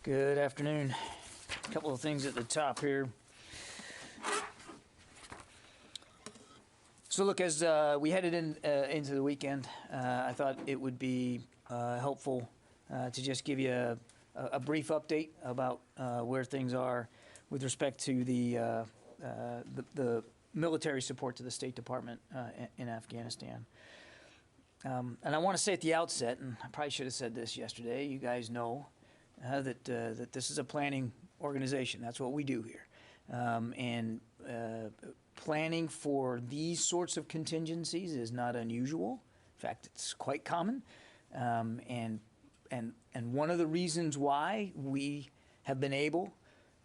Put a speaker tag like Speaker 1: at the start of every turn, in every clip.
Speaker 1: Good afternoon. A couple of things at the top here. So look, as we headed into the weekend, I thought it would be helpful to just give you a brief update about where things are with respect to the military support to the State Department in Afghanistan. And I want to say at the outset, and I probably should have said this yesterday, you guys know that this is a planning organization. That's what we do here. Planning for these sorts of contingencies is not unusual. In fact, it's quite common. And one of the reasons why we have been able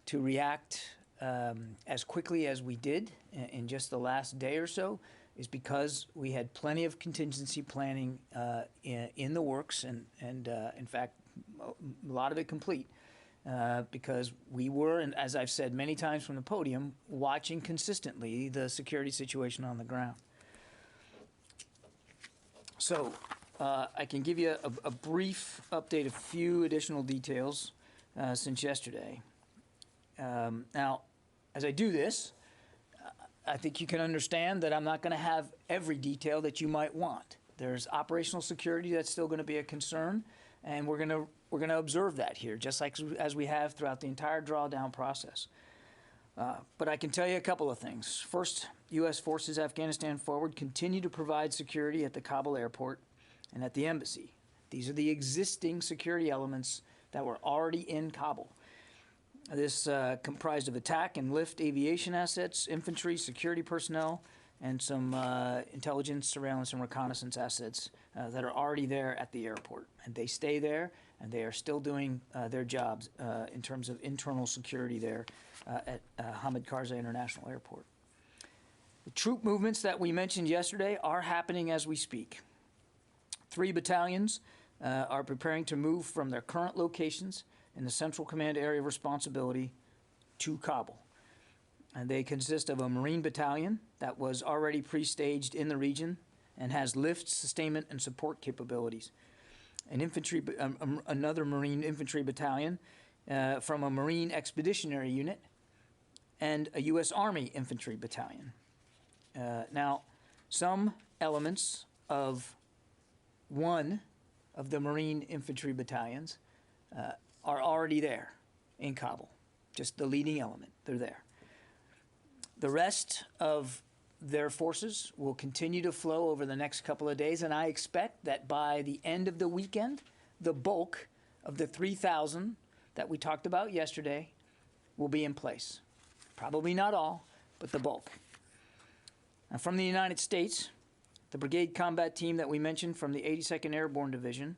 Speaker 1: to react as quickly as we did in just the last day or so is because we had plenty of contingency planning in the works, and in fact, a lot of it complete, because we were, and as I've said many times from the podium, watching consistently the security situation on the ground. So I can give you a brief update, a few additional details since yesterday. Now, as I do this, I think you can understand that I'm not going to have every detail that you might want. There's operational security that's still going to be a concern, and we're going to observe that here, just like as we have throughout the entire drawdown process. But I can tell you a couple of things. First, U.S. forces Afghanistan forward continue to provide security at the Kabul airport and at the embassy. These are the existing security elements that were already in Kabul. This comprised of attack and lift aviation assets, infantry, security personnel, and some intelligence, surveillance, and reconnaissance assets that are already there at the airport. And they stay there, and they are still doing their jobs in terms of internal security there at Hamid Karzai International Airport. The troop movements that we mentioned yesterday are happening as we speak. 3 battalions are preparing to move from their current locations in the Central Command area of responsibility to Kabul. And they consist of a Marine battalion that was already pre-staged in the region and has lift, sustainment, and support capabilities. An infantry, another Marine infantry battalion from a Marine expeditionary unit, and a U.S. Army infantry battalion. Now, some elements of one of the Marine infantry battalions are already there in Kabul, just the leading element. They're there. The rest of their forces will continue to flow over the next couple of days, and I expect that by the end of the weekend, the bulk of the 3,000 that we talked about yesterday will be in place. Probably not all, but the bulk. Now, from the United States, the brigade combat team that we mentioned from the 82nd Airborne Division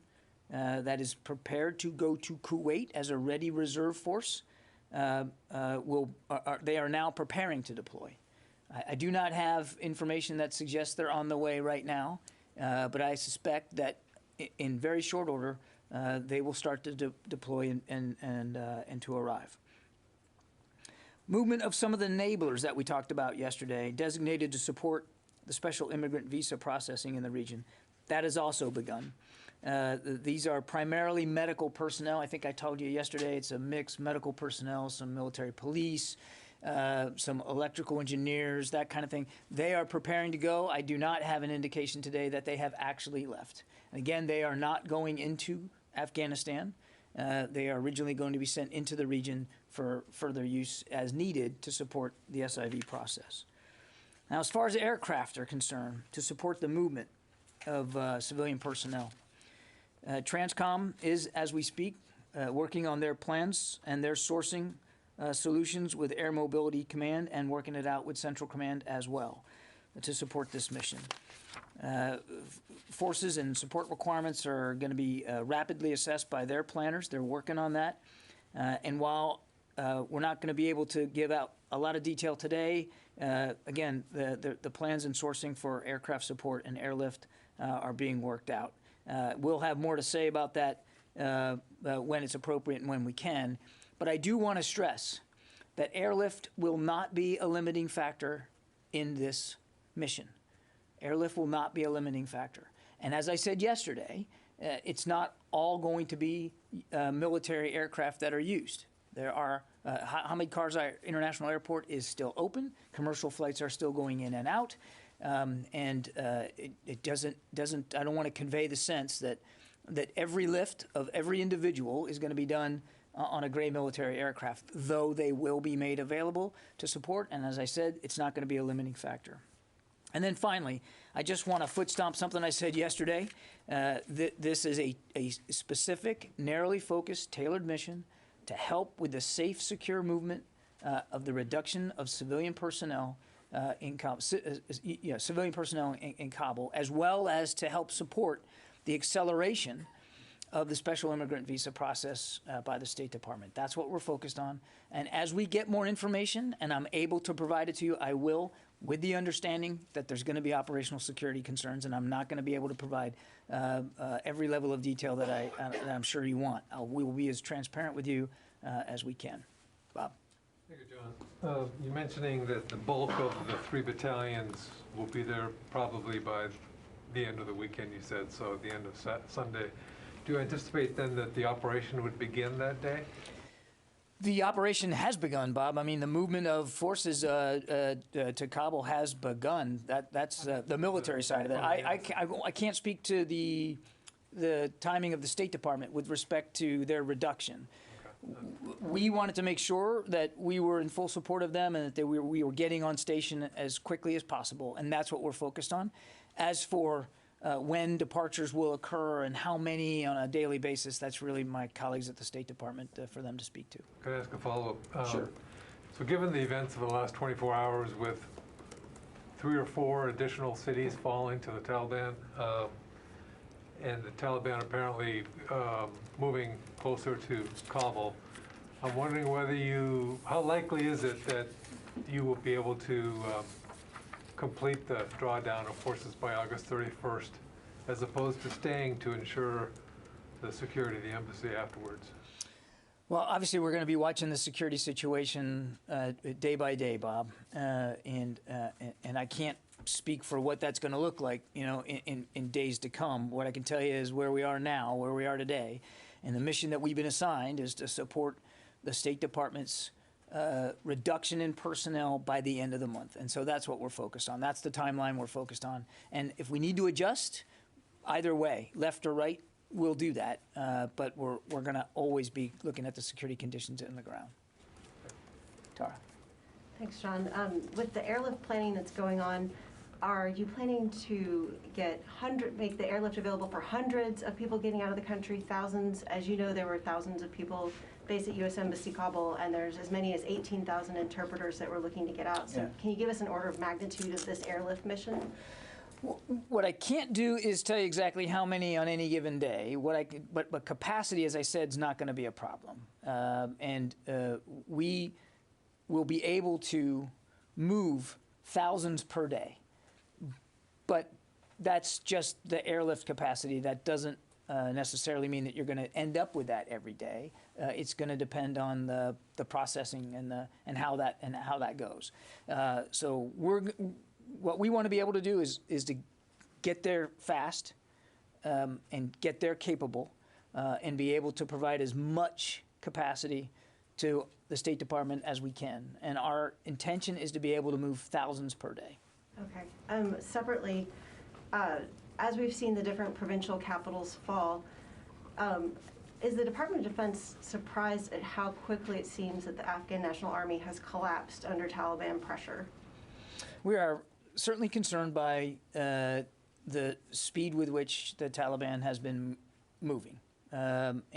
Speaker 1: that is prepared to go to Kuwait as a ready reserve force, they are now preparing to deploy. I do not have information that suggests they're on the way right now, but I suspect that in very short order they will start to deploy and to arrive. Movement of some of the enablers that we talked about yesterday, designated to support the special immigrant visa processing in the region, that has also begun. These are primarily medical personnel. I think I told you yesterday it's a mix: medical personnel, some military police, some electrical engineers, that kind of thing. They are preparing to go. I do not have an indication today that they have actually left. And again, they are not going into Afghanistan. They are originally going to be sent into the region for further use as needed to support the SIV process. Now, as far as aircraft are concerned, to support the movement of civilian personnel, Transcom is, as we speak, working on their plans and their sourcing solutions with Air Mobility Command and working it out with Central Command as well to support this mission. Forces and support requirements are going to be rapidly assessed by their planners. They're working on that. And while we're not going to be able to give out a lot of detail today, again, the plans and sourcing for aircraft support and airlift are being worked out. We'll have more to say about that when it's appropriate and when we can. But I do want to stress that airlift will not be a limiting factor in this mission. Airlift will not be a limiting factor. And as I said yesterday, it's not all going to be military aircraft that are used. There are Hamid Karzai International Airport is still open. Commercial flights are still going in and out, it doesn't. I don't want to convey the sense that every lift of every individual is going to be done on a gray military aircraft, though they will be made available to support. And as I said, it's not going to be a limiting factor. And then finally, I just want to foot stomp something I said yesterday. This is a specific, narrowly focused, tailored mission to help with the safe, secure movement of the reduction of civilian personnel in Kabul, in Kabul, as well as to help support the acceleration of the special immigrant visa process by the State Department. That's what we're focused on. And as we get more information and I'm able to provide it to you, I will, with the understanding that there's going to be operational security concerns, and I'm not going to be able to provide every level of detail that I'm sure you want. We will be as transparent with you as we can. Bob.
Speaker 2: Thank you, John. You're mentioning that the bulk of the 3 battalions will be there probably by the end of the weekend, you said, so at the end of Sunday. Do you anticipate then that the operation would begin that day?
Speaker 1: The operation has begun, Bob. I mean, the movement of forces to Kabul has begun. That's the military side of it. I can't speak to the timing of the State Department with respect to their reduction. We wanted to make sure that we were in full support of them and that we were getting on station as quickly as possible, and that's what we're focused on. As for when departures will occur and how many on a daily basis, that's really my colleagues at the State Department for them to speak to.
Speaker 2: Can I ask a follow-up?
Speaker 1: Sure.
Speaker 2: So given the events of the last 24 hours with 3 or 4 additional cities falling to the Taliban, and the Taliban apparently moving closer to Kabul, I'm wondering how likely is it that you will be able to complete the drawdown of forces by August 31st, as opposed to staying to ensure the security of the embassy afterwards?
Speaker 1: Well, obviously, we're going to be watching the security situation day by day, Bob, and I can't speak for what that's going to look like, in days to come. What I can tell you is where we are now, where we are today, and the mission that we've been assigned is to support the State Department's reduction in personnel by the end of the month. And so that's what we're focused on. That's the timeline we're focused on. And if we need to adjust, either way, left or right, we'll do that. But we're going to always be looking at the security conditions in the ground. Tara.
Speaker 3: Thanks, John. With the airlift planning that's going on, are you planning to make the airlift available for hundreds of people getting out of the country, thousands? As you know, there were thousands of people based at U.S. Embassy Kabul, and there's as many as 18,000 interpreters that were looking to get out. So Can you give us an order of magnitude of this airlift mission?
Speaker 1: What I can't do is tell you exactly how many on any given day. But capacity, as I said, is not going to be a problem. We will be able to move thousands per day. But that's just the airlift capacity. That doesn't necessarily mean that you're going to end up with that every day. It's going to depend on the processing and how that goes. So what we want to be able to do is to get there fast and get there capable and be able to provide as much capacity to the State Department as we can. And our intention is to be able to move thousands per day.
Speaker 3: Okay. Separately, as we've seen the different provincial capitals fall, is the Department of Defense surprised at how quickly it seems that the Afghan National Army has collapsed under Taliban pressure? We
Speaker 1: are certainly concerned by the speed with which the Taliban has been moving. As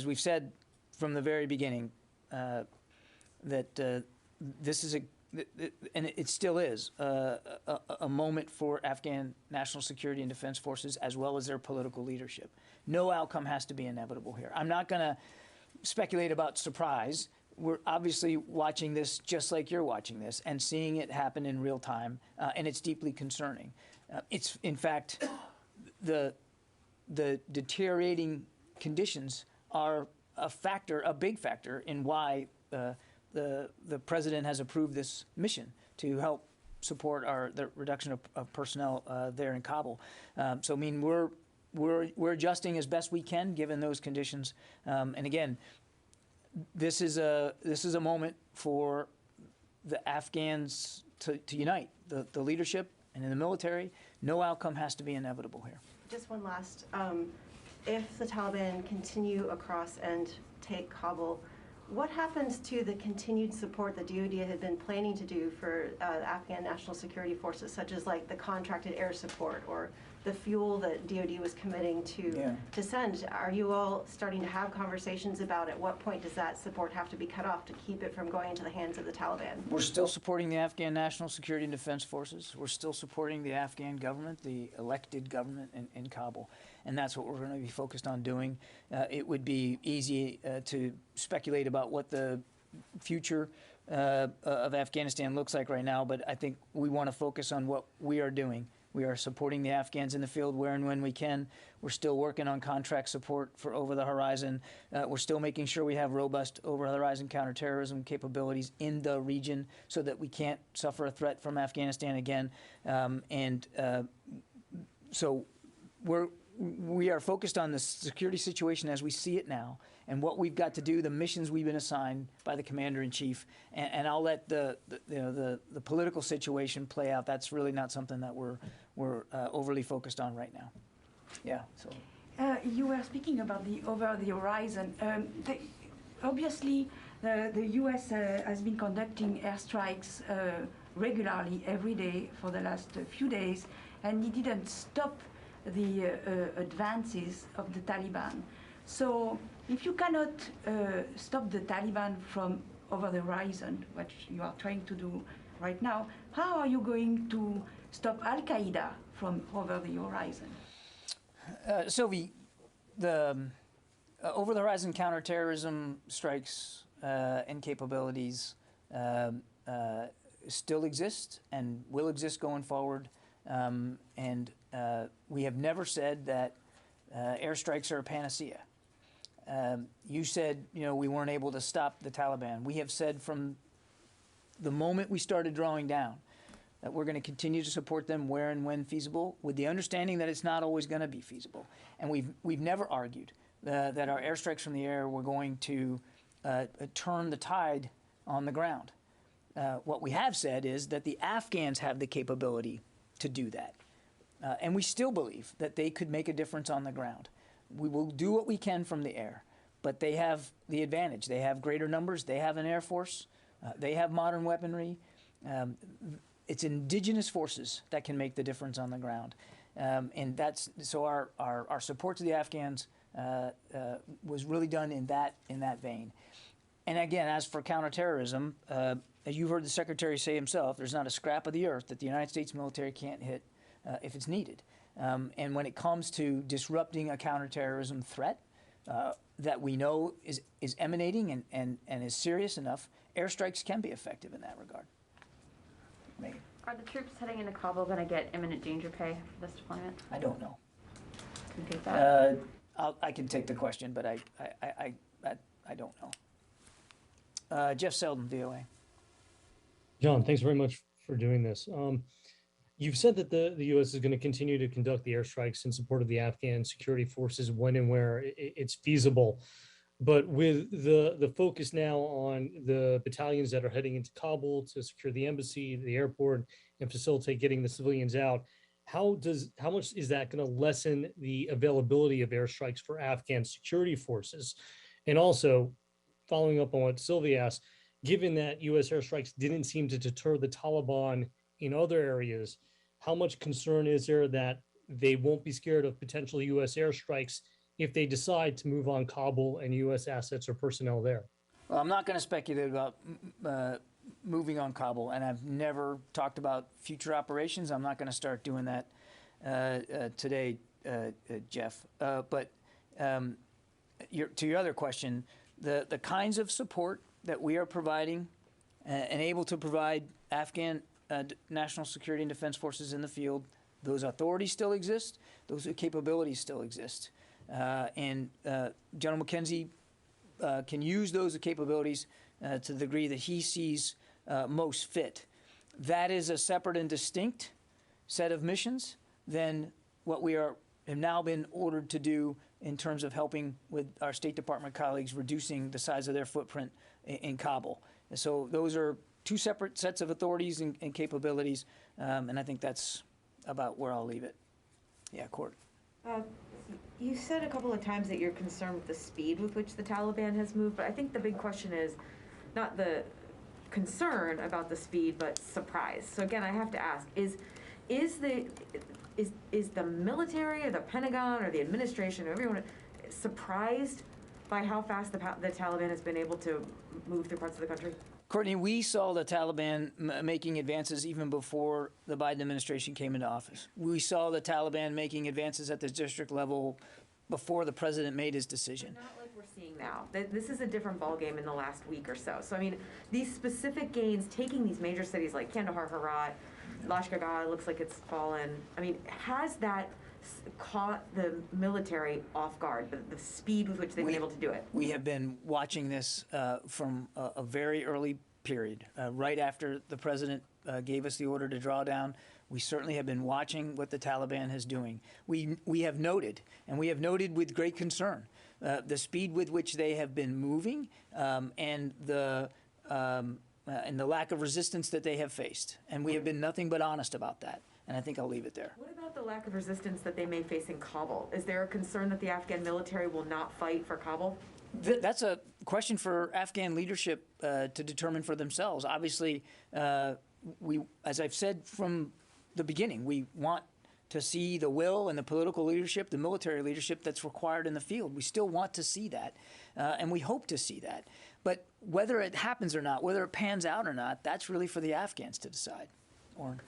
Speaker 1: we've said from the very beginning, that this is and it still is, a moment for Afghan national security and defense forces as well as their political leadership. No outcome has to be inevitable here. I'm not going to speculate about surprise. We're obviously watching this just like you're watching this and seeing it happen in real time, and it's deeply concerning. It's, in fact, the deteriorating conditions are a big factor in why the president has approved this mission to help support the reduction of personnel there in Kabul. So I mean, we're adjusting as best we can given those conditions. And again, this is a moment for the Afghans to unite, the leadership and in the military. No outcome has to be inevitable here.
Speaker 3: Just one last, if the Taliban continue across and take Kabul, what happens to the continued support the DoD had been planning to do for Afghan national security forces, such as like the contracted air support or the fuel that DoD was committing to send? Are you all starting to have conversations about at what point does that support have to be cut off to keep it from going into the hands of the Taliban?
Speaker 1: We're still supporting the Afghan National Security and Defense Forces. We're still supporting the Afghan government, the elected government in Kabul. And that's what we're going to be focused on doing. It would be easy to speculate about what the future of Afghanistan looks like right now, but I think we want to focus on what we are doing. We are supporting the Afghans in the field where and when we can. We're still working on contract support for over-the-horizon. We're still making sure we have robust over-the-horizon counterterrorism capabilities in the region so that we can't suffer a threat from Afghanistan again. So we are focused on the security situation as we see it now and what we've got to do, the missions we've been assigned by the commander-in-chief, and I'll let the political situation play out. That's really not something that we're overly focused on right now. Yeah. So
Speaker 4: you were speaking about the over the horizon. Obviously, the U.S. has been conducting airstrikes regularly every day for the last few days, and it didn't stop the advances of the Taliban. So if you cannot stop the Taliban from over the horizon, what you are trying to do right now, how are you going to stop Al-Qaeda from over the horizon?
Speaker 1: Sylvie, the over-the-horizon counterterrorism strikes and capabilities still exist and will exist going forward. We have never said that airstrikes are a panacea. You said, we weren't able to stop the Taliban. We have said from the moment we started drawing down that we're going to continue to support them where and when feasible, with the understanding that it's not always going to be feasible. And we've never argued that our airstrikes from the air were going to turn the tide on the ground. What we have said is that the Afghans have the capability to do that. And we still believe that they could make a difference on the ground. We will do what we can from the air, but they have the advantage. They have greater numbers. They have an air force. They have modern weaponry. It's indigenous forces that can make the difference on the ground. And that's so our support to the Afghans was really done in that vein. And again, as for counterterrorism, as you heard the Secretary say himself, there's not a scrap of the earth that the United States military can't hit if it's needed. And when it comes to disrupting a counterterrorism threat that we know is emanating and is serious enough, airstrikes can be effective in that regard. Megan.
Speaker 5: Are the troops heading into Kabul going to get imminent danger pay for this deployment?
Speaker 1: I don't know.
Speaker 5: Can you take that?
Speaker 1: I can take the question, but I don't know. Jeff Selden, VOA.
Speaker 6: John, thanks very much for doing this. You've said that the U.S. is going to continue to conduct the airstrikes in support of the Afghan security forces when and where it's feasible. But with the focus now on the battalions that are heading into Kabul to secure the embassy, the airport, and facilitate getting the civilians out, how much is that going to lessen the availability of airstrikes for Afghan security forces? And also, following up on what Sylvie asked, given that U.S. airstrikes didn't seem to deter the Taliban in other areas, how much concern is there that they won't be scared of potential U.S. airstrikes if they decide to move on Kabul and U.S. assets or personnel there?
Speaker 1: Well, I'm not going to speculate about moving on Kabul, and I've never talked about future operations. I'm not going to start doing that today, Jeff. But to your other question, the kinds of support that we are providing and able to provide Afghan national security and defense forces in the field, those authorities still exist, those capabilities still exist. And General McKenzie can use those capabilities to the degree that he sees most fit. That is a separate and distinct set of missions than what we have now been ordered to do in terms of helping with our State Department colleagues reducing the size of their footprint in Kabul. And so those are two separate sets of authorities and capabilities, and I think that's about where I'll leave it. Yeah, Court.
Speaker 5: You said a couple of times that you're concerned with the speed with which the Taliban has moved, but I think the big question is not the concern about the speed, but surprise. So again, I have to ask, is the military or the Pentagon or the administration or everyone surprised by how fast the Taliban has been able to move through parts of the country?
Speaker 1: Courtney, we saw the Taliban making advances even before the Biden administration came into office. We saw the Taliban making advances at the district level before the president made his decision.
Speaker 5: But not like we're seeing now. This is a different ballgame in the last week or so. So, I mean, these specific gains, taking these major cities like Kandahar, Herat, Lashkar-Gah looks like it's fallen. I mean, has that caught the military off guard, the speed with which they've been able to do it?
Speaker 1: We have been watching this from a very early period, right after the president gave us the order to draw down. We certainly have been watching what the Taliban is doing. We have noted, and we have noted with great concern, the speed with which they have been moving and the lack of resistance that they have faced. And we have been nothing but honest about that. And I think I'll leave it there.
Speaker 5: What about the lack of resistance that they may face in Kabul? Is there a concern that the Afghan military will not fight for Kabul?
Speaker 1: That's a question for Afghan leadership to determine for themselves. Obviously, as I've said from the beginning, we want to see the will and the political leadership, the military leadership that's required in the field. We still want to see that, and we hope to see that. But whether it happens or not, whether it pans out or not, that's really for the Afghans to decide. Orrin.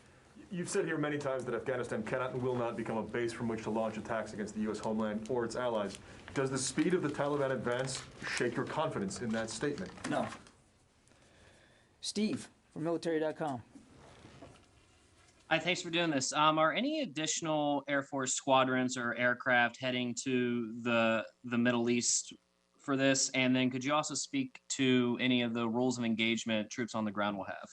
Speaker 7: You've said here many times that Afghanistan cannot and will not become a base from which to launch attacks against the U.S. homeland or its allies. Does the speed of the Taliban advance shake your confidence in that statement?
Speaker 1: No. Steve from military.com.
Speaker 8: Hi, thanks for doing this. Are any additional Air Force squadrons or aircraft heading to the Middle East for this? And then could you also speak to any of the rules of engagement troops on the ground will have?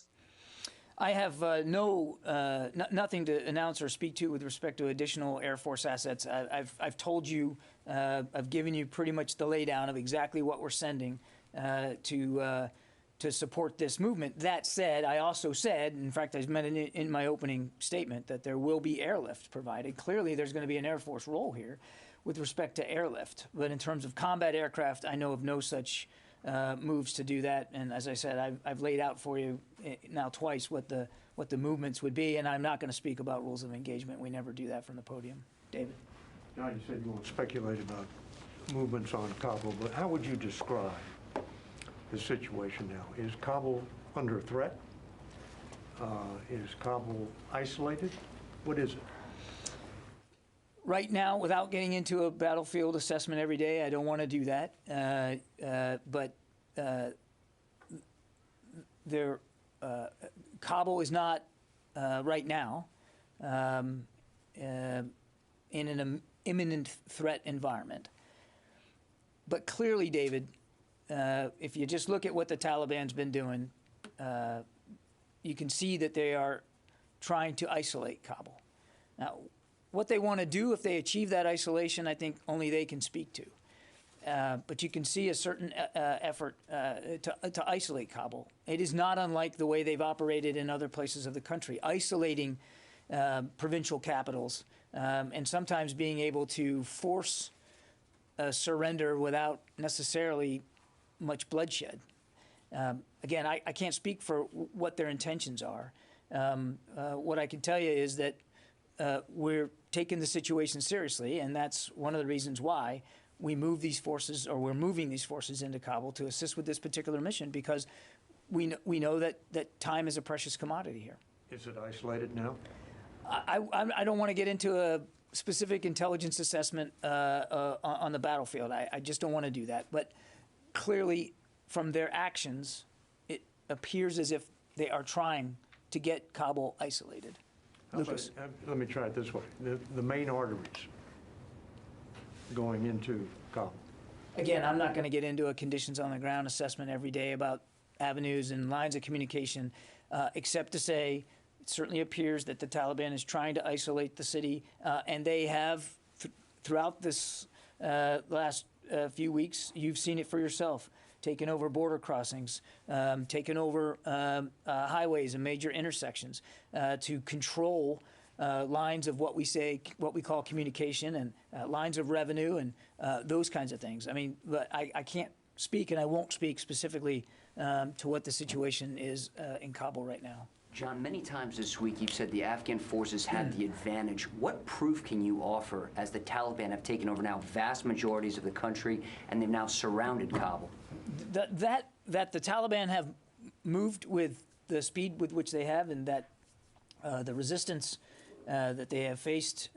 Speaker 1: I have nothing to announce or speak to with respect to additional Air Force assets. I've told you, I've given you pretty much the laydown of exactly what we're sending to support this movement. That said, I also said, in fact, I meant it in my opening statement, that there will be airlift provided. Clearly, there's going to be an Air Force role here with respect to airlift. But in terms of combat aircraft, I know of no such moves to do that. And as I said, I've laid out for you now twice what the movements would be, and I'm not going to speak about rules of engagement. We never do that from the podium. David?
Speaker 9: Now, you said you won't speculate about movements on Kabul, but how would you describe the situation now? Is Kabul under threat? Is Kabul isolated? What is it?
Speaker 1: Right now, without getting into a battlefield assessment every day, I don't want to do that. But Kabul is not right now in an imminent threat environment. But clearly, David, if you just look at what the Taliban's been doing, you can see that they are trying to isolate Kabul. Now, what they want to do if they achieve that isolation, I think only they can speak to. But you can see a certain effort to isolate Kabul. It is not unlike the way they've operated in other places of the country, isolating provincial capitals and sometimes being able to force a surrender without necessarily much bloodshed. Again, I can't speak for what their intentions are. What I can tell you is that we're taking the situation seriously, and that's one of the reasons why we move these forces, or we're moving these forces into Kabul to assist with this particular mission, because we know that time is a precious commodity here.
Speaker 9: Is it isolated now?
Speaker 1: I don't want to get into a specific intelligence assessment on the battlefield. I just don't want to do that. But clearly, from their actions, it appears as if they are trying to get Kabul isolated. Lucas.
Speaker 9: Let me try it this way. The main arteries going into Kabul.
Speaker 1: Again, I'm not going to get into a conditions on the ground assessment every day about avenues and lines of communication. except to say it certainly appears that the Taliban is trying to isolate the city, and they have, throughout this last few weeks, you've seen it for yourself, taken over border crossings, taken over highways and major intersections to control lines of what we call communication, and lines of revenue, and those kinds of things. I mean, but I can't speak, and I won't speak specifically to what the situation is in Kabul right now.
Speaker 10: John, many times this week you've said the Afghan forces had the advantage. What proof can you offer as the Taliban have taken over now vast majorities of the country and they've now surrounded Kabul?
Speaker 1: That the Taliban have moved with the speed with which they have, and that the resistance that they have faced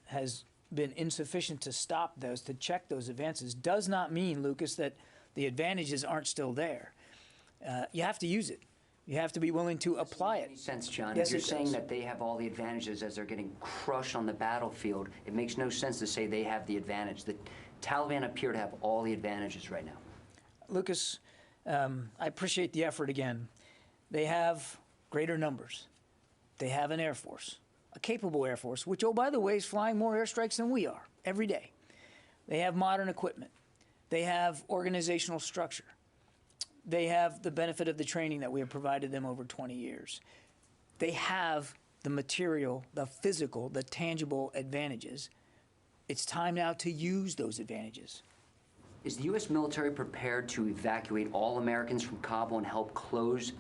Speaker 1: has been insufficient to stop those, to check those advances, does not mean, Lucas, that the advantages aren't still there. You have to use it. You have to be willing to apply it.
Speaker 10: Makes sense, John.
Speaker 1: Yes,
Speaker 10: if you're
Speaker 1: it
Speaker 10: saying
Speaker 1: does.
Speaker 10: that they have all the advantages as they're getting crushed on the battlefield, it makes no sense to say they have the advantage. The Taliban appear to have all the advantages right now.
Speaker 1: Lucas, I appreciate the effort again. They have greater numbers. They have an Air Force, a capable Air Force, which, oh, by the way, is flying more airstrikes than we are every day. They have modern equipment. They have organizational structure. They have the benefit of the training that we have provided them over 20 years. They have the material, the physical, the tangible advantages. It's time now to use those advantages.
Speaker 10: Is the U.S. military prepared to evacuate all Americans from Kabul and help close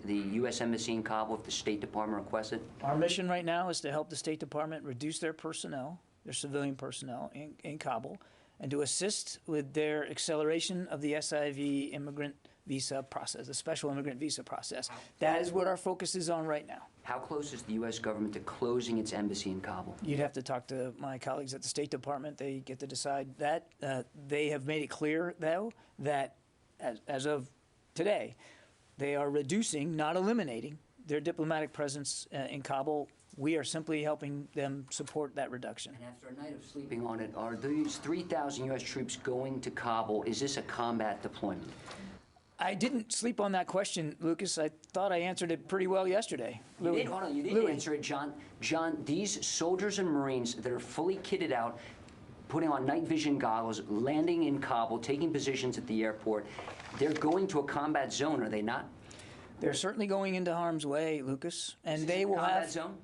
Speaker 10: the U.S. Embassy in Kabul if the State Department requests it?
Speaker 1: Our mission right now is to help the State Department reduce their personnel, their civilian personnel in Kabul, and to assist with their acceleration of the SIV immigrant visa process, the special immigrant visa process. That is what our focus is on right now.
Speaker 10: How close is the U.S. government to closing its embassy in Kabul?
Speaker 1: You'd have to talk to my colleagues at the State Department. They get to decide that. They have made it clear, though, that as of today, they are reducing, not eliminating, their diplomatic presence in Kabul. We are simply helping them support that reduction.
Speaker 10: And after a night of sleeping on it, are these 3,000 U.S. troops going to Kabul? Is this a combat deployment?
Speaker 1: I didn't sleep on that question, Lucas. I thought I answered it pretty well yesterday.
Speaker 10: You did, hold on, you did answer it, John. John, these soldiers and Marines that are fully kitted out, putting on night vision goggles, landing in Kabul, taking positions at the airport, they're going to a combat zone, are they not?
Speaker 1: They're certainly going into harm's way, Lucas, and they will
Speaker 10: combat
Speaker 1: have
Speaker 10: zone?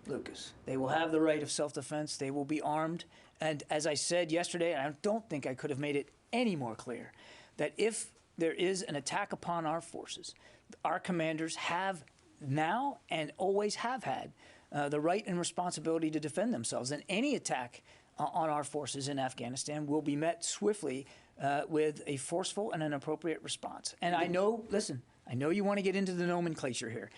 Speaker 1: Lucas. They will have the right of self-defense. They will be armed, and as I said yesterday, and I don't think I could have made it any more clear, that if there is an attack upon our forces, our commanders have now and always have had the right and responsibility to defend themselves. And any attack on our forces in Afghanistan will be met swiftly with a forceful and an appropriate response. And I know, listen, I know you want to get into the nomenclature here.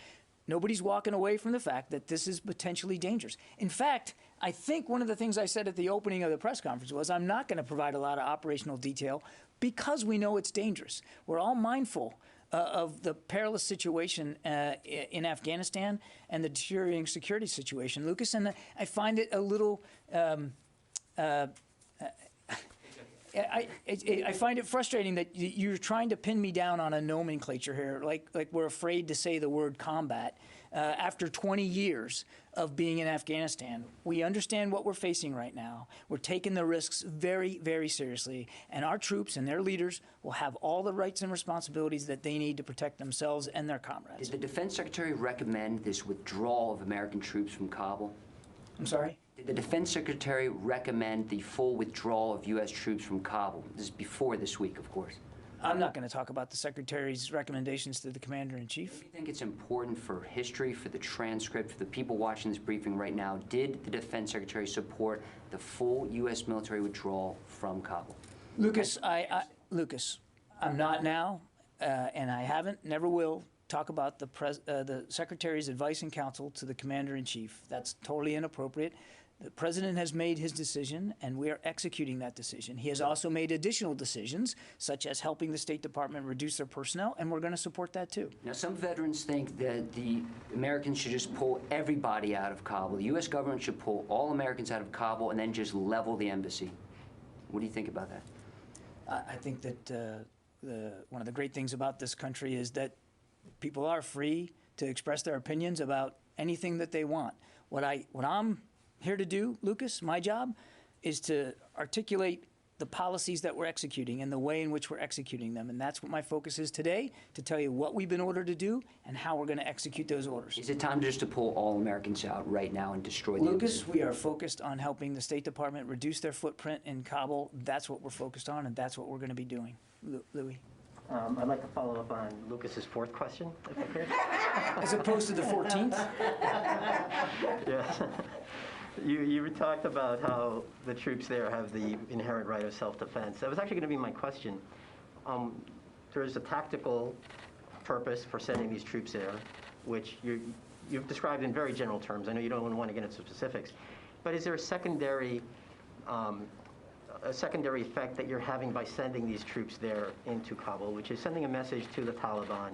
Speaker 1: Nobody's walking away from the fact that this is potentially dangerous. In fact, I think one of the things I said at the opening of the press conference was I'm not going to provide a lot of operational detail because we know it's dangerous. We're all mindful of the perilous situation in Afghanistan and the deteriorating security situation, Lucas, and I find it a little I find it frustrating that you're trying to pin me down on a nomenclature here, like we're afraid to say the word combat. After 20 years of being in Afghanistan, we understand what we're facing right now. We're taking the risks very, very seriously, and our troops and their leaders will have all the rights and responsibilities that they need to protect themselves and their comrades.
Speaker 10: Did the Defense Secretary recommend this withdrawal of American troops from Kabul?
Speaker 1: I'm sorry?
Speaker 10: Did the Defense Secretary recommend the full withdrawal of U.S. troops from Kabul? This is before this week, of course.
Speaker 1: I'm not going to talk about the Secretary's recommendations to the Commander-in-Chief.
Speaker 10: Do you think it's important for history, for the transcript, for the people watching this briefing right now? Did the Defense Secretary support the full U.S. military withdrawal from Kabul?
Speaker 1: Lucas, Lucas, I'm not now, and I haven't, never will, talk about the Secretary's advice and counsel to the Commander-in-Chief. That's totally inappropriate. The President has made his decision, and we are executing that decision. He has also made additional decisions, such as helping the State Department reduce their personnel, and we're going to support that too.
Speaker 10: Now, some veterans think that the Americans should just pull everybody out of Kabul. The U.S. government should pull all Americans out of Kabul and then just level the embassy. What do you think about that?
Speaker 1: I think that one of the great things about this country is that people are free to express their opinions about anything that they want. What I'm here to do, Lucas, my job, is to articulate the policies that we're executing and the way in which we're executing them. And that's what my focus is today, to tell you what we've been ordered to do and how we're going to execute those orders.
Speaker 10: Is it time just to pull all Americans out right now and destroy the
Speaker 1: Lucas, we are focused on helping the State Department reduce their footprint in Kabul. That's what we're focused on, and that's what we're going to be doing. Louis.
Speaker 11: I'd like to follow up on Lucas's fourth question, if I could.
Speaker 1: As opposed to the 14th?
Speaker 11: Yeah. You talked about how the troops there have the inherent right of self-defense. That was actually going to be my question. There's a tactical purpose for sending these troops there, which you've described in very general terms. I know you don't want to get into specifics. But is there a secondary effect that you're having by sending these troops there into Kabul, which is sending a message to the Taliban?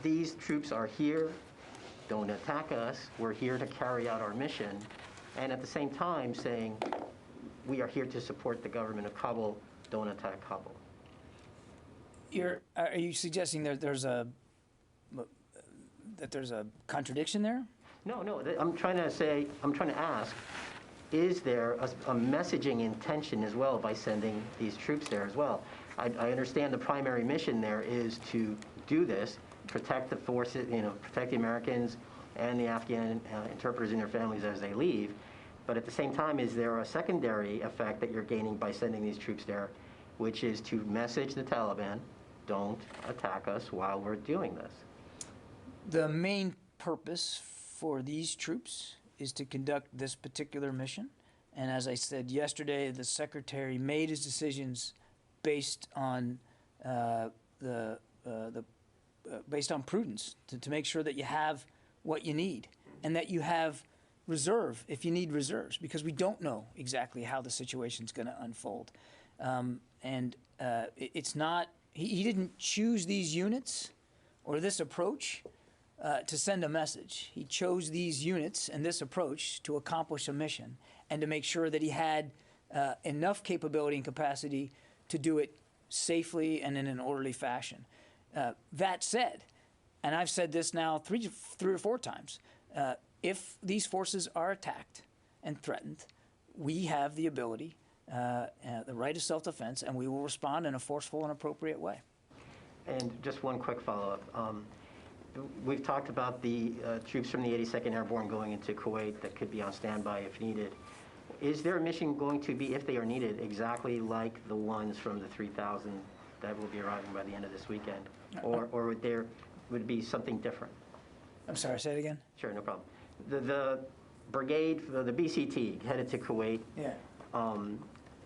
Speaker 11: These troops are here. Don't attack us. We're here to carry out our mission. And at the same time saying, we are here to support the government of Kabul. Don't attack Kabul.
Speaker 1: Are you suggesting that there's a contradiction there?
Speaker 11: No. I'm trying to ask, is there a messaging intention as well by sending these troops there as well? I understand the primary mission there is to do this, protect the forces, protect the Americans and the Afghan interpreters and their families as they leave. But at the same time, is there a secondary effect that you're gaining by sending these troops there, which is to message the Taliban, don't attack us while we're doing this?
Speaker 1: The main purpose for these troops is to conduct this particular mission. And as I said yesterday, the Secretary made his decisions based on based on prudence, to make sure that you have what you need and that you have reserve if you need reserves, because we don't know exactly how the situation's going to unfold. It's not, he didn't choose these units or this approach to send a message. He chose these units and this approach to accomplish a mission and to make sure that he had enough capability and capacity to do it safely and in an orderly fashion. That said, and I've said this now three or four times, if these forces are attacked and threatened, we have the ability, the right of self-defense, and we will respond in a forceful and appropriate way.
Speaker 11: And just one quick follow-up. We've talked about the troops from the 82nd Airborne going into Kuwait that could be on standby if needed. Is their mission going to be, if they are needed, exactly like the ones from the 3,000 that will be arriving by the end of this weekend? Or would it be something different?
Speaker 1: I'm sorry, say it again?
Speaker 11: Sure, no problem. The brigade, the BCT, headed to Kuwait.
Speaker 1: Yeah.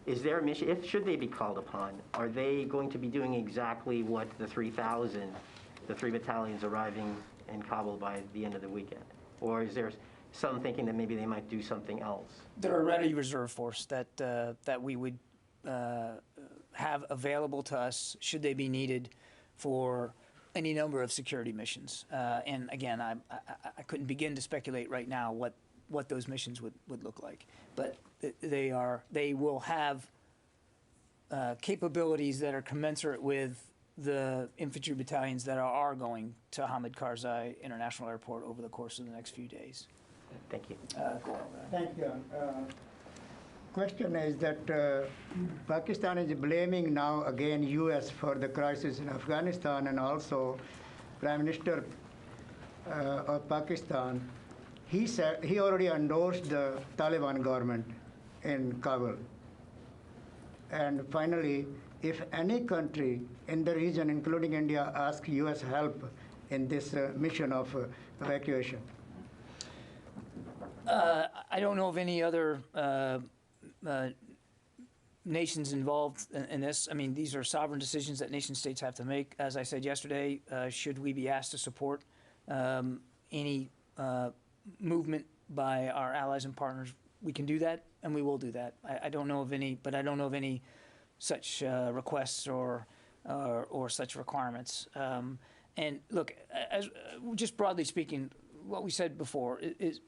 Speaker 11: Is their mission, should they be called upon, are they going to be doing exactly what the 3,000, the 3 battalions arriving in Kabul by the end of the weekend? Or is there some thinking that maybe they might do something else?
Speaker 1: They're a ready reserve force that we would have available to us should they be needed for any number of security missions. And again, I couldn't begin to speculate right now what those missions would look like. But they will have capabilities that are commensurate with the infantry battalions that are going to Hamid Karzai International Airport over the course of the next few days.
Speaker 11: Thank you.
Speaker 12: Thank you. Question is that Pakistan is blaming now again U.S. for the crisis in Afghanistan, and also Prime Minister of Pakistan, he said he already endorsed the Taliban government in Kabul. And finally, if any country in the region, including India, asks U.S. help in this mission of evacuation?
Speaker 1: I don't know of any other nations involved in this. I mean, these are sovereign decisions that nation states have to make. As I said yesterday, should we be asked to support any movement by our allies and partners, we can do that, and we will do that. I don't know of any, but I don't know of any such requests or such requirements. And look, just broadly speaking, what we said before is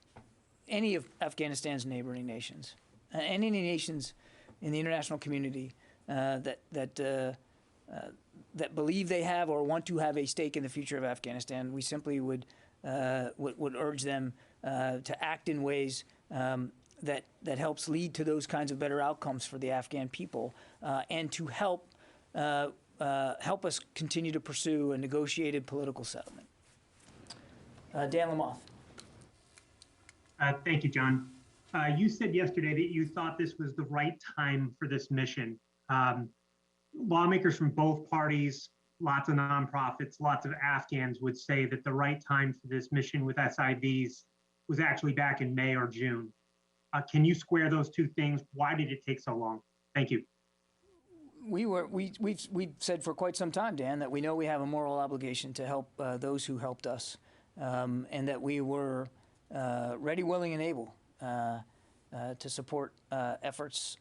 Speaker 1: any of Afghanistan's neighboring nations, and any nations in the international community that that believe they have or want to have a stake in the future of Afghanistan, we simply would urge them to act in ways that helps lead to those kinds of better outcomes for the Afghan people, and to help us continue to pursue a negotiated political settlement. Dan Lamoth.
Speaker 13: Thank you, John. You said yesterday that you thought this was the right time for this mission. Lawmakers from both parties, lots of nonprofits, lots of Afghans would say that the right time for this mission with SIVs was actually back in May or June. Can you square those two things? Why did it take so long? Thank you.
Speaker 1: We've said for quite some time, Dan, that we know we have a moral obligation to help those who helped us, and that we were ready, willing, and able to support efforts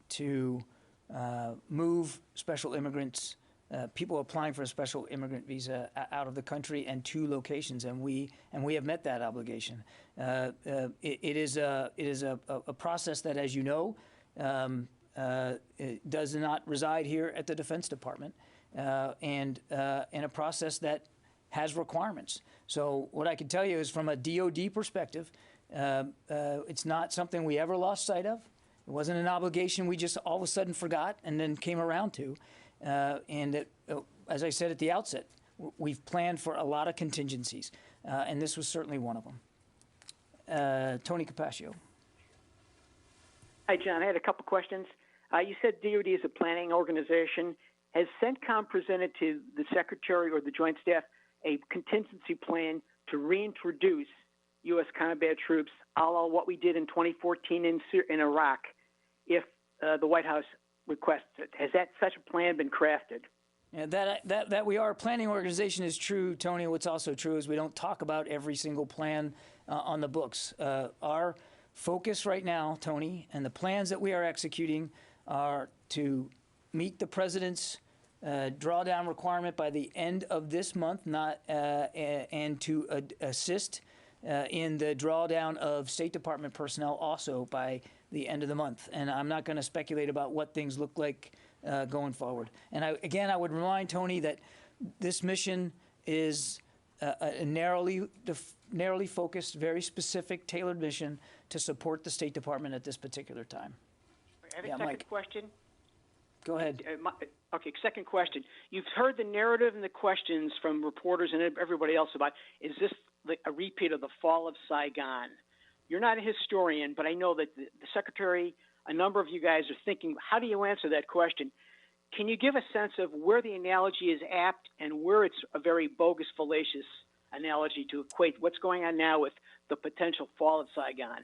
Speaker 1: to move special immigrants, people applying for a special immigrant visa out of the country and to locations, and we have met that obligation. It is a process that, as you know, it does not reside here at the Defense Department, and a process that has requirements. So what I can tell you is, from a DoD perspective, it's not something we ever lost sight of. It wasn't an obligation we just all of a sudden forgot and then came around to. And it, as I said at the outset, we've planned for a lot of contingencies, and this was certainly one of them. Tony Capaccio.
Speaker 14: Hi, John. I had a couple questions. You said DoD is a planning organization. Has CENTCOM presented to the Secretary or the Joint Staff a contingency plan to reintroduce U.S. combat troops, a la what we did in 2014 in Iraq, if the White House requests it? Has such a plan been crafted?
Speaker 1: Yeah, that we are a planning organization is true, Tony. What's also true is we don't talk about every single plan on the books. Our focus right now, Tony, and the plans that we are executing are to meet the President's drawdown requirement by the end of this month, and to assist in the drawdown of State Department personnel also by the end of the month. And I'm not going to speculate about what things look like going forward. And I would remind Tony that this mission is a narrowly focused, very specific, tailored mission to support the State Department at this particular time.
Speaker 14: I have a second question.
Speaker 1: Go ahead.
Speaker 14: Okay, second question. You've heard the narrative and the questions from reporters and everybody else about, is this a repeat of the fall of Saigon? You're not a historian, but I know that the Secretary, a number of you guys are thinking, how do you answer that question? Can you give a sense of where the analogy is apt and where it's a very bogus, fallacious analogy to equate what's going on now with the potential fall of Saigon?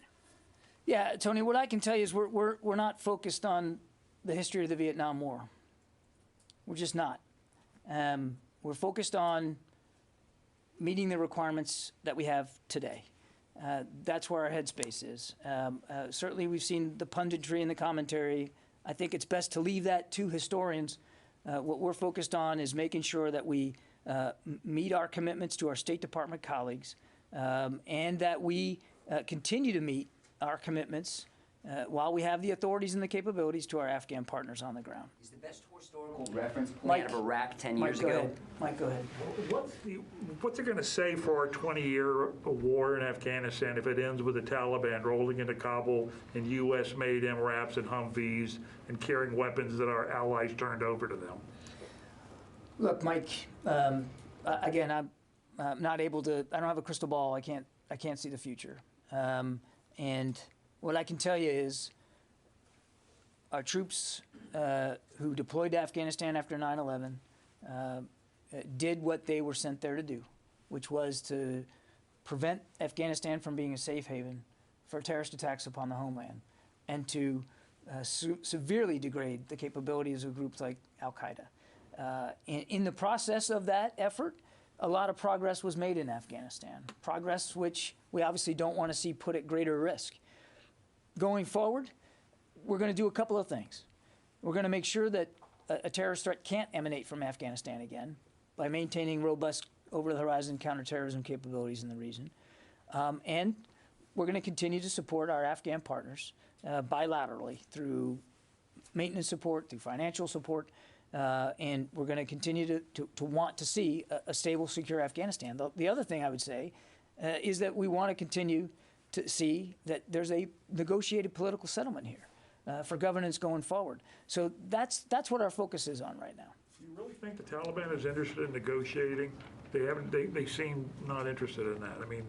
Speaker 1: Yeah, Tony, what I can tell you is we're not focused on the history of the Vietnam War. We're just not. We're focused on meeting the requirements that we have today. That's where our headspace is. Certainly we've seen the punditry and the commentary. I think it's best to leave that to historians. What we're focused on is making sure that we meet our commitments to our State Department colleagues, and that we continue to meet our commitments while we have the authorities and the capabilities to our Afghan partners on the ground.
Speaker 10: Is the best historical reference point of Iraq 10 years ago?
Speaker 1: Mike, go ahead.
Speaker 15: What's it going to say for our 20-year war in Afghanistan if it ends with the Taliban rolling into Kabul in U.S.-made MRAPs and Humvees and carrying weapons that our allies turned over to them?
Speaker 1: Look, Mike, again, I'm not able to, I don't have a crystal ball. I can't see the future. And what I can tell you is our troops who deployed to Afghanistan after 9/11 did what they were sent there to do, which was to prevent Afghanistan from being a safe haven for terrorist attacks upon the homeland, and to severely degrade the capabilities of groups like Al-Qaeda. In the process of that effort, a lot of progress was made in Afghanistan, progress which we obviously don't want to see put at greater risk. Going forward, we're going to do a couple of things. We're going to make sure that a terrorist threat can't emanate from Afghanistan again by maintaining robust over-the-horizon counterterrorism capabilities in the region. And we're going to continue to support our Afghan partners bilaterally through maintenance support, through financial support, And we're going to continue to want to see a stable, secure Afghanistan. The other thing I would say is that we want to continue to see that there's a negotiated political settlement here for governance going forward. So that's what our focus is on right now.
Speaker 15: Do you really think the Taliban is interested in negotiating? They seem not interested in that. I mean,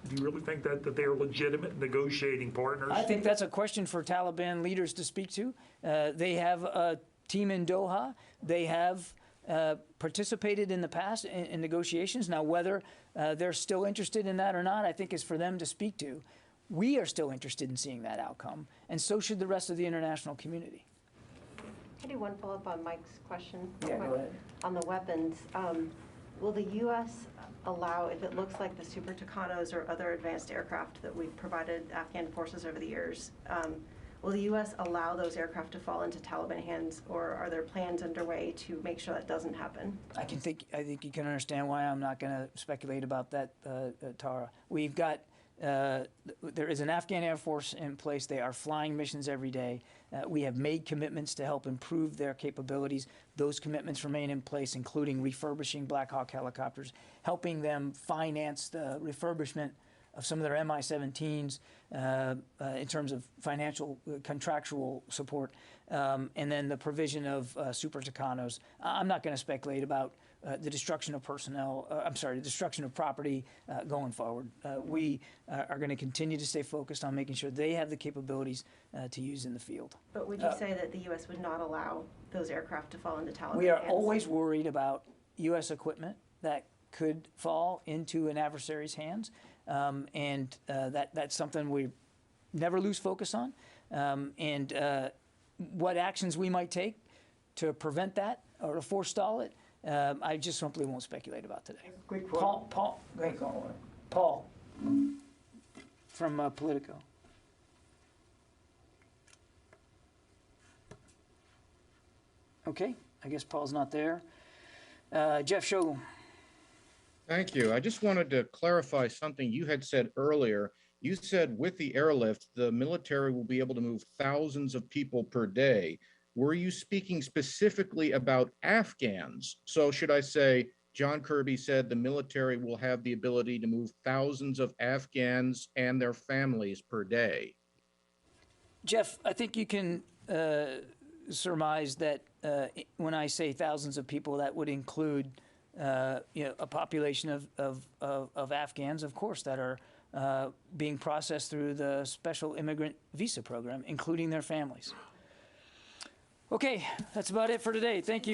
Speaker 15: do you really think that they are legitimate negotiating partners?
Speaker 1: I think that's a question for Taliban leaders to speak to. They have a team in Doha. They have participated in the past in negotiations. Now, whether they're still interested in that or not, I think is for them to speak to. We are still interested in seeing that outcome, and so should the rest of the international community.
Speaker 3: Can I do one follow-up on Mike's question?
Speaker 1: Yeah, go ahead.
Speaker 3: On the weapons, will the U.S. allow, if it looks like the Super Tucanos or other advanced aircraft that we've provided Afghan forces over the years, will the U.S. allow those aircraft to fall into Taliban hands, or are there plans underway to make sure that doesn't happen?
Speaker 1: I think you can understand why I'm not going to speculate about that, Tara. We've got there is an Afghan Air Force in place. They are flying missions every day. We have made commitments to help improve their capabilities. Those commitments remain in place, including refurbishing Black Hawk helicopters, helping them finance the refurbishment of some of their Mi-17s in terms of financial, contractual support, and then the provision of Super Tucanos. I'm not going to speculate about the destruction of personnel, the destruction of property going forward. We are going to continue to stay focused on making sure they have the capabilities to use in the field.
Speaker 3: But would you say that the U.S. would not allow those aircraft to fall into Taliban
Speaker 1: We are
Speaker 3: hands?
Speaker 1: always worried about U.S. equipment that could fall into an adversary's hands, and that's something we never lose focus on. And what actions we might take to prevent that or to forestall it, I just simply won't speculate about today.
Speaker 12: Quick
Speaker 1: Paul, go ahead. Paul from Politico. Okay, I guess Paul's not there. Jeff Shogel.
Speaker 16: Thank you. I just wanted to clarify something you had said earlier. You said with the airlift, the military will be able to move thousands of people per day. Were you speaking specifically about Afghans? So should I say, John Kirby said the military will have the ability to move thousands of Afghans and their families per day?
Speaker 1: Jeff, I think you can surmise that when I say thousands of people, that would include a population of Afghans, of course, that are being processed through the special immigrant visa program, including their families. Okay, that's about it for today. Thank you.